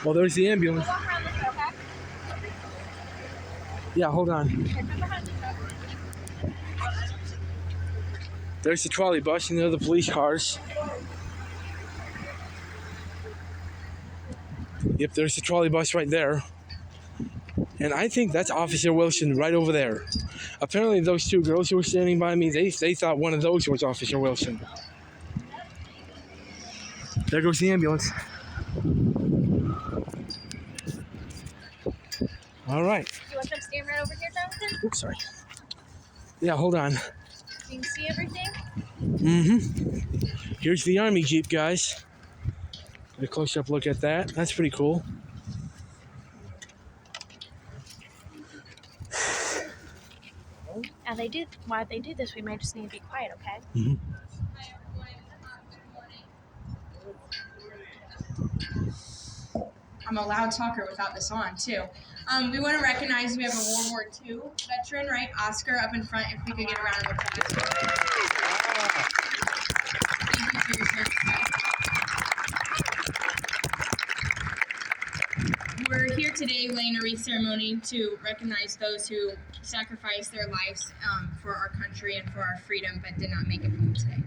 Well, there's the ambulance. We'll walk around this way, okay? Yeah, hold on. Okay, come behind the truck. There's the trolley bus and the other police cars. Yep, there's the trolley bus right there. And I think that's Officer Wilson right over there. Apparently those two girls who were standing by me, they thought one of those was Officer Wilson. There goes the ambulance. All right. You want them standing right over here, Jonathan? Oops, sorry. Yeah, hold on. You can see everything? Mm-hmm. Here's the Army Jeep, guys. Get a close-up look at that. That's pretty cool. And while they do this, we may just need to be quiet, okay? Mm-hmm. I'm a loud talker without this on, too. We want to recognize we have a World War II veteran, right? Oscar up in front, if we could get a round of applause. Thank you for your service, guys. We're here today laying a wreath ceremony to recognize those who sacrificed their lives for our country and for our freedom, but did not make it home today.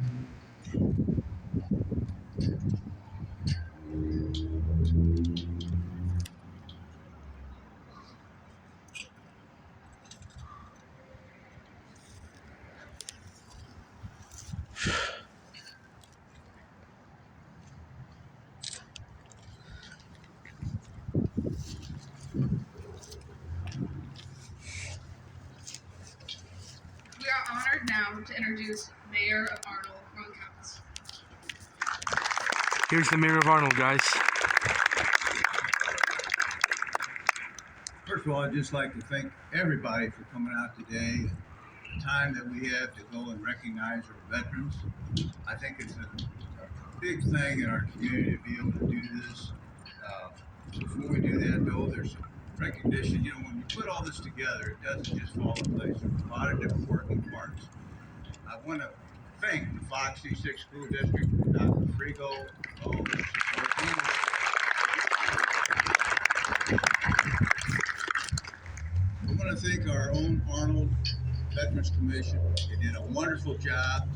We are honored now to introduce Mayor of Arnold, Ron Counts. Here's the Mayor of Arnold, guys. First of all, I'd just like to thank everybody for coming out today. The time that we have to go and recognize our veterans. I think it's a big thing in our community to be able to do this. Before we do that, though, there's some recognition. You know, when you put all this together, it doesn't just fall in place. There's a lot of different working parts. I want to thank the Fox C6 School District, Dr. Frigo, all the support team. I want to thank our own Arnold Veterans Commission. They did a wonderful job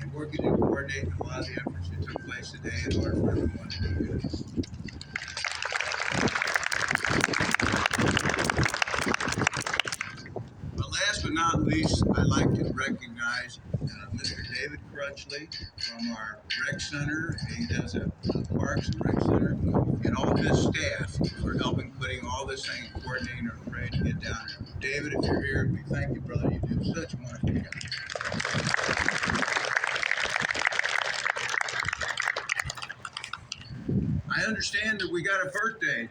in working and coordinating a lot of the efforts that took place today in order for everyone to do good. But last but not least, I'd like to recognize Mr. David Crutchley from our rec center. He does a Parks and Rec Center, and all his staff for helping putting all this thing and coordinating our parade to get down there. David, if you're here, we thank you, brother. You do such a wonderful job. I understand that we got a birthday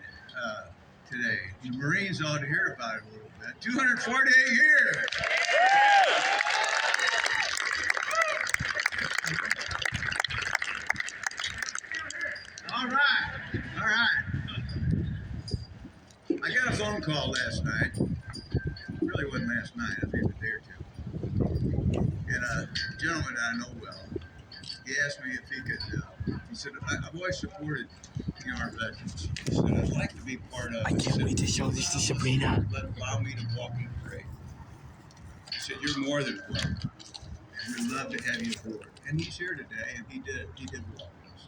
today. The Marines ought to hear about it a little bit. 248 years. All right. I got a phone call last night. It really wasn't last night, I think a day or two. And a gentleman that I know well, he asked me if he could, he said, I've always supported our veterans. He said, I'd like to be part of it. I can't wait to show this to Sabrina. Allow me to walk in the parade. He said, you're more than welcome. And we'd love to have you aboard. And he's here today, and he did welcome us.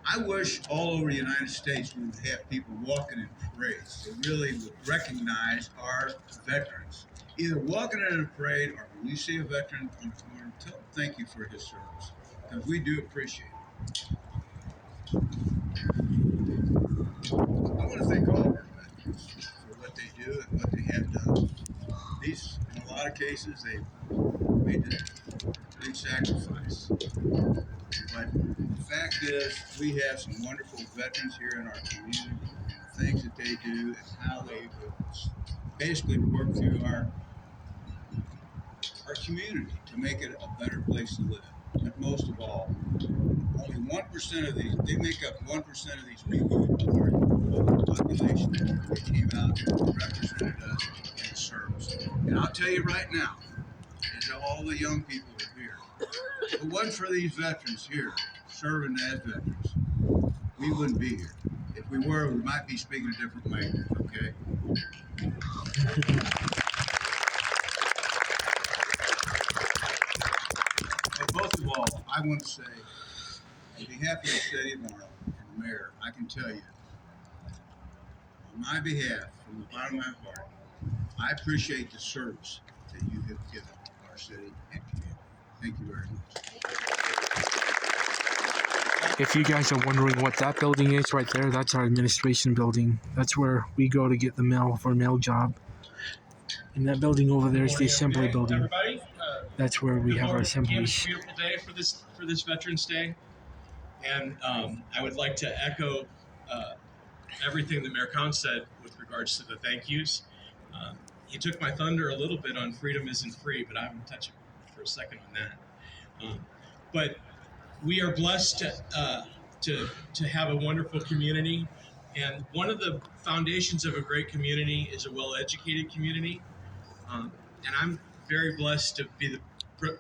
I wish all over the United States we would have people walking in parades that really would recognize our veterans. Either walking in a parade or when you see a veteran on the corner, tell them thank you for his service. Because we do appreciate it. I want to thank all of our veterans for what they do and what they have done. These, in a lot of cases, they made a big sacrifice. But the fact is, we have some wonderful veterans here in our community, things that they do and how they basically work through our community to make it a better place to live. But most of all, only 1% of these, they make up 1% of these people who are the population that came out and represented us in the service. And I'll tell you right now, is all the young people are here. If it wasn't for these veterans here, serving as veterans, we wouldn't be here. If we were, we might be speaking a different language, okay? But most of all, I want to say, on behalf of the city of Arnold and the mayor, I can tell you, on my behalf, from the bottom of my heart, I appreciate the service that you have given our city and community. Thank you very much. If you guys are wondering what that building is right there, that's our administration building. That's where we go to get the mail for a mail job. And that building over there is the assembly building. Everybody, That's where we good have our morning. Again, assemblies. it's a beautiful day for this Veterans Day, and I would like to echo everything that Mayor Kahn said with regards to the thank yous. He took my thunder a little bit on freedom isn't free, but I'm gonna touch it for a second on that. But we are blessed to have a wonderful community, and one of the foundations of a great community is a well-educated community. And I'm very blessed to be the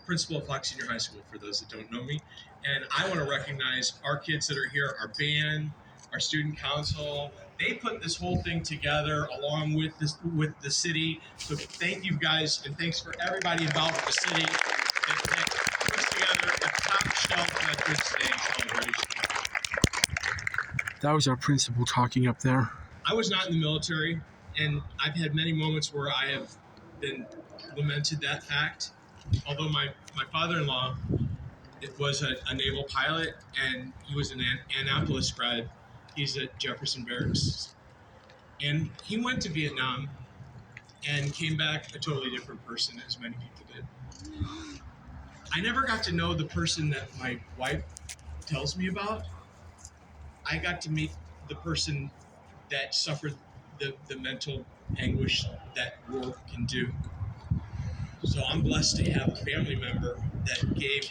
principal of Fox Senior High School, for those that don't know me. And I want to recognize our kids that are here, our band, our student council. They put this whole thing together along with the city. So thank you guys, and thanks for everybody involved with the city that puts together a top shelf Veterans Day celebration. That was our principal talking up there. I was not in the military, and I've had many moments where I have been lamented that fact. Although my father-in-law, it was a naval pilot, and he was an Annapolis grad. He's at Jefferson Barracks, and he went to Vietnam and came back a totally different person, as many people did. I never got to know the person that my wife tells me about. I got to meet the person that suffered the mental anguish that war can do. So I'm blessed to have a family member that gave